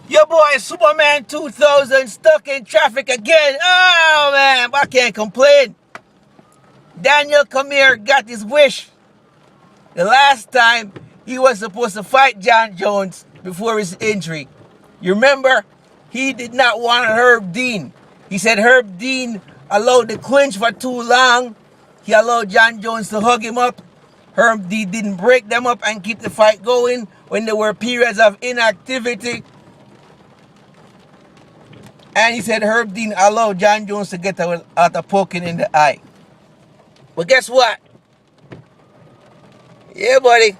Your boy Superman 2000 stuck in traffic again. Oh man, I can't complain. Daniel Cormier got his wish. The last time he was supposed to fight Jon Jones before his injury. You remember? He did not want Herb Dean. He said Herb Dean allowed the clinch for too long. He allowed Jon Jones to hug him up. Herb Dean didn't break them up and keep the fight going when there were periods of inactivity. And he said Herb Dean allowed Jon Jones to get out a poking in the eye. But guess what? Yeah, buddy.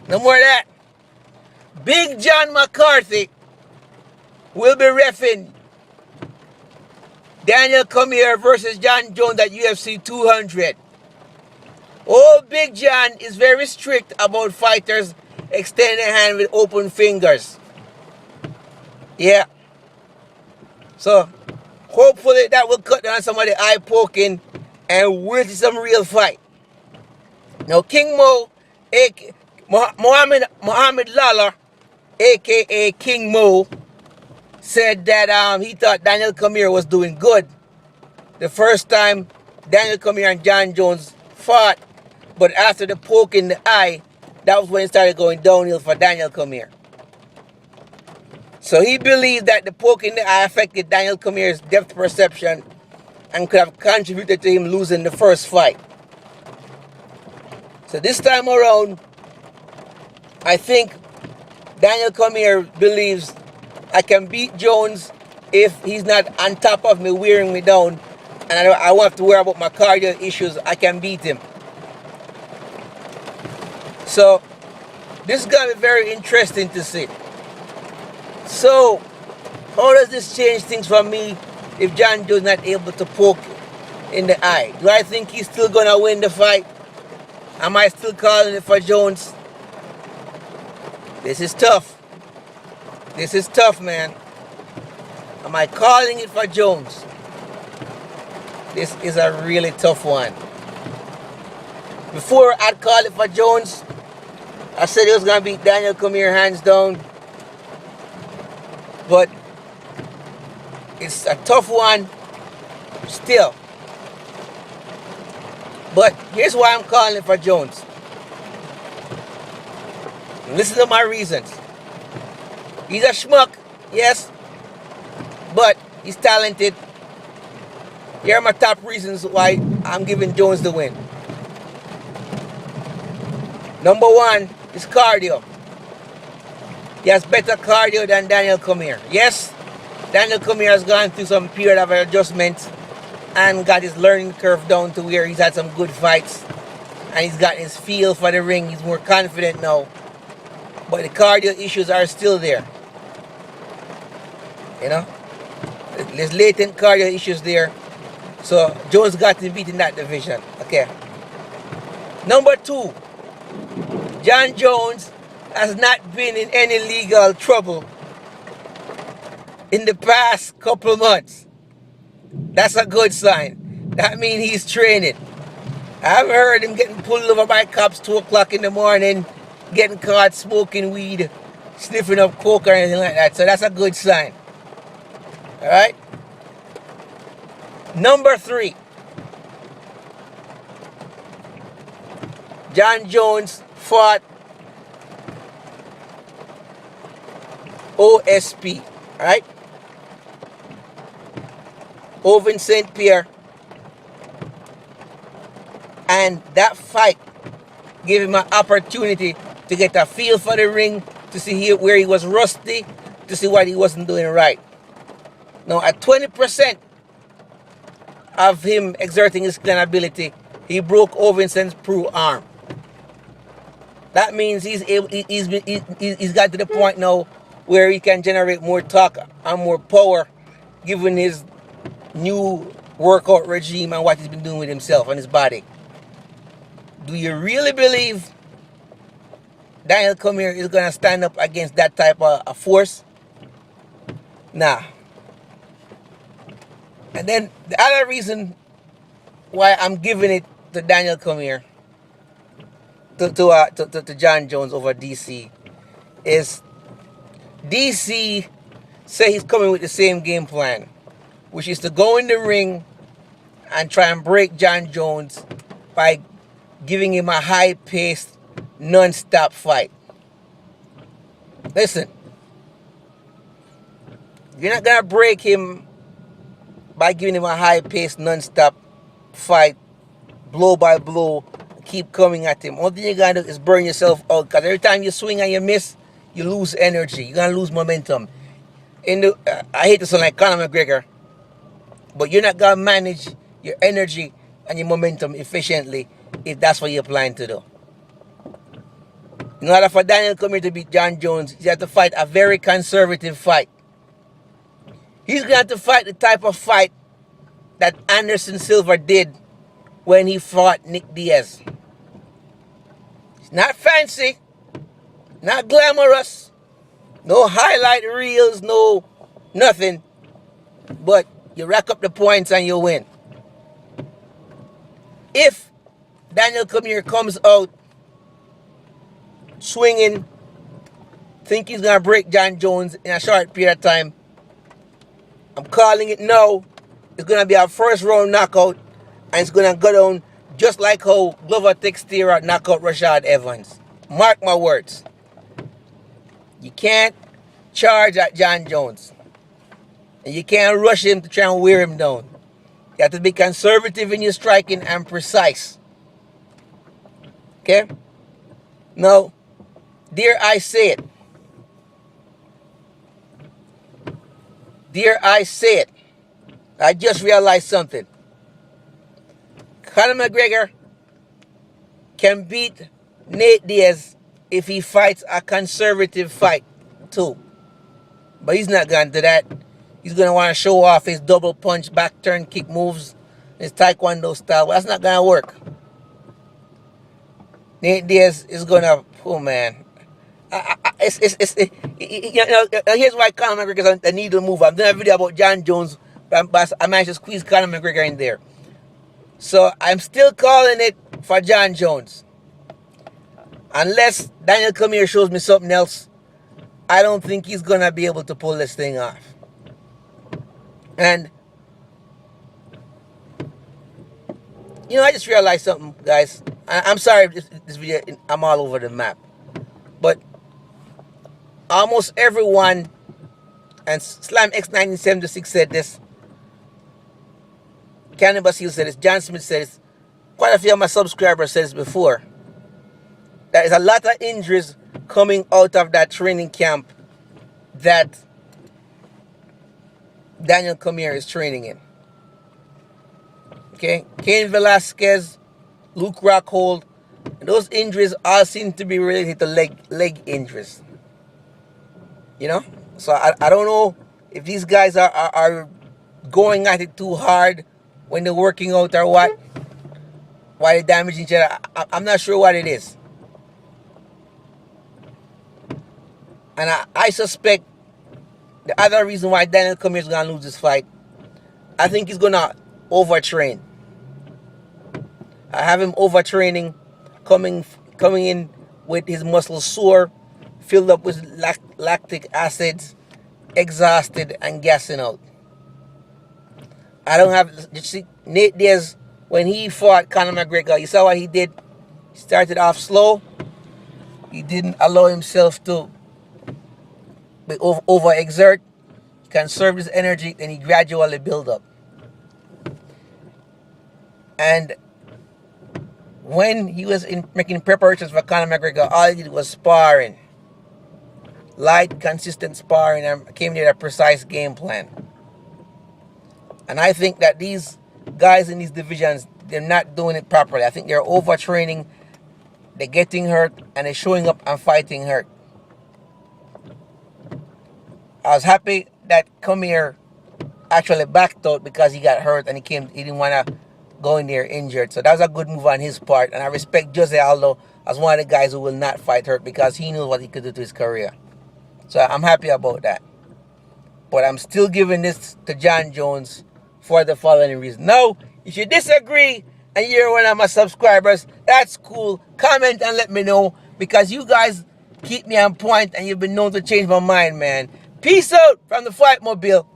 No more of that. Big John McCarthy will be reffing Daniel Cormier versus Jon Jones at UFC 200. Oh, Big John is very strict about fighters extending their hand with open fingers. Yeah. So, hopefully that will cut down some of the eye poking and we'll see some real fight. Now, King Mo, Muhammad Lawler, a.k.a. King Mo, said that he thought Daniel Cormier was doing good the first time Daniel Cormier and Jon Jones fought, but after the poke in the eye, that was when it started going downhill for Daniel Cormier. So he believed that the poke in the eye affected Daniel Cormier's depth perception and could have contributed to him losing the first fight. So this time around, I think Daniel Cormier believes I can beat Jones if he's not on top of me, wearing me down, and I won't have to worry about my cardio issues. I can beat him. So this is going to be very interesting to see. So how does this change things for me if Jon Jones is not able to poke in the eye? Do I think he's still going to win the fight? Am I still calling it for Jones? This is tough. This is tough, man. Am I calling it for Jones? This is a really tough one. Before I'd call it for Jones, I said he was going to beat Daniel Cormier hands down. But it's a tough one still. But here's why I'm calling it for Jones. Listen to my reasons. He's a schmuck, yes, but he's talented. Here are my top reasons why I'm giving Jones the win. Number one is cardio. He has better cardio than Daniel Cormier. Yes, Daniel Cormier has gone through some period of adjustment and got his learning curve down to where he's had some good fights and he's gotten his feel for the ring. He's more confident now. But the cardio issues are still there. You know? There's latent cardio issues there. So Jones got to beat in that division. Okay. Number two, Jon Jones has not been in any legal trouble in the past couple of months. That's a good sign. That means he's training. I haven't heard him getting pulled over by cops 2 o'clock in the morning, getting caught smoking weed, sniffing up coke or anything like that. So that's a good sign. Alright? Number three, Jon Jones fought OSP, right? Over St. Pierre. And that fight gave him an opportunity to get a feel for the ring, to see where he was rusty, to see what he wasn't doing right. Now, at 20% of him exerting his clean ability, he broke Ovinson's pro arm. That means he's got to the point now where he can generate more torque and more power, given his new workout regime and what he's been doing with himself and his body. Do you really believe Daniel Cormier is going to stand up against that type of force? Nah. And then the other reason why I'm giving it to Daniel Cormier, to Jon Jones over DC, is DC say he's coming with the same game plan, which is to go in the ring and try and break Jon Jones by giving him a high-paced, non-stop fight. Listen, you're not going to break him by giving him a high-paced, non-stop fight, blow by blow, keep coming at him. All thing you got to do is burn yourself out, because every time you swing and you miss, you lose energy. You're going to lose momentum. I hate to sound like Conor McGregor, but you're not going to manage your energy and your momentum efficiently if that's what you're planning to do. In order for Daniel Cormier to beat Jon Jones, he's got to fight a very conservative fight. He's going to have to fight the type of fight that Anderson Silva did when he fought Nick Diaz. It's not fancy, not glamorous, no highlight reels, no nothing, but you rack up the points and you win. If Daniel Cormier comes out swinging, think he's going to break Jon Jones in a short period of time, I'm calling it now. It's going to be a first round knockout, and it's going to go down just like how Glover Teixeira knocked out Rashad Evans. Mark my words. You can't charge at Jon Jones, and you can't rush him to try and wear him down. You have to be conservative in your striking and precise. Okay? Now, dare I say it? Dare I say it? I just realized something. Conor McGregor can beat Nate Diaz if he fights a conservative fight too. But he's not going to do that. He's going to want to show off his double punch, back turn kick moves, his taekwondo style. Well, that's not going to work. Nate Diaz is going to, oh man. Here's why Conor McGregor is a needle mover. I'm doing a video about Jon Jones, but I managed to squeeze Conor McGregor in there. So I'm still calling it for Jon Jones. Unless Daniel Cormier shows me something else, I don't think he's going to be able to pull this thing off. And, I just realized something, guys. I'm sorry if this video, I'm all over the map. But almost everyone, and Slam X1976 said this, Cannabis Hill said this, John Smith said this, quite a few of my subscribers said this before. There is a lot of injuries coming out of that training camp that Daniel Cormier is training in. Okay? Cain Velasquez, Luke Rockhold, and those injuries all seem to be related to leg injuries. So I don't know if these guys are going at it too hard when they're working out or what. Why they're damaging each other. I'm not sure what it is. And I suspect the other reason why Daniel Cormier is going to lose this fight, I think he's going to overtrain. I have him overtraining, coming in with his muscles sore, filled up with lactic acids, exhausted and gassing out. I don't have, you see, Nate Diaz, when he fought Conor McGregor, you saw what he did? He started off slow. He didn't allow himself to overexert. He conserved his energy, and he gradually built up. And when he was making preparations for Conor McGregor, all he did was sparring. Light, consistent sparring, and came near a precise game plan. And I think that these guys in these divisions, they're not doing it properly. I think they're overtraining, they're getting hurt, and they're showing up and fighting hurt. I was happy that Cormier actually backed out because he got hurt and he didn't want to go in there injured. So that was a good move on his part. And I respect Jose Aldo as one of the guys who will not fight hurt because he knew what he could do to his career. So I'm happy about that. But I'm still giving this to Jon Jones for the following reason. Now, if you disagree and you're one of my subscribers, that's cool. Comment and let me know, because you guys keep me on point, and you've been known to change my mind, man. Peace out from the Fight Mobile.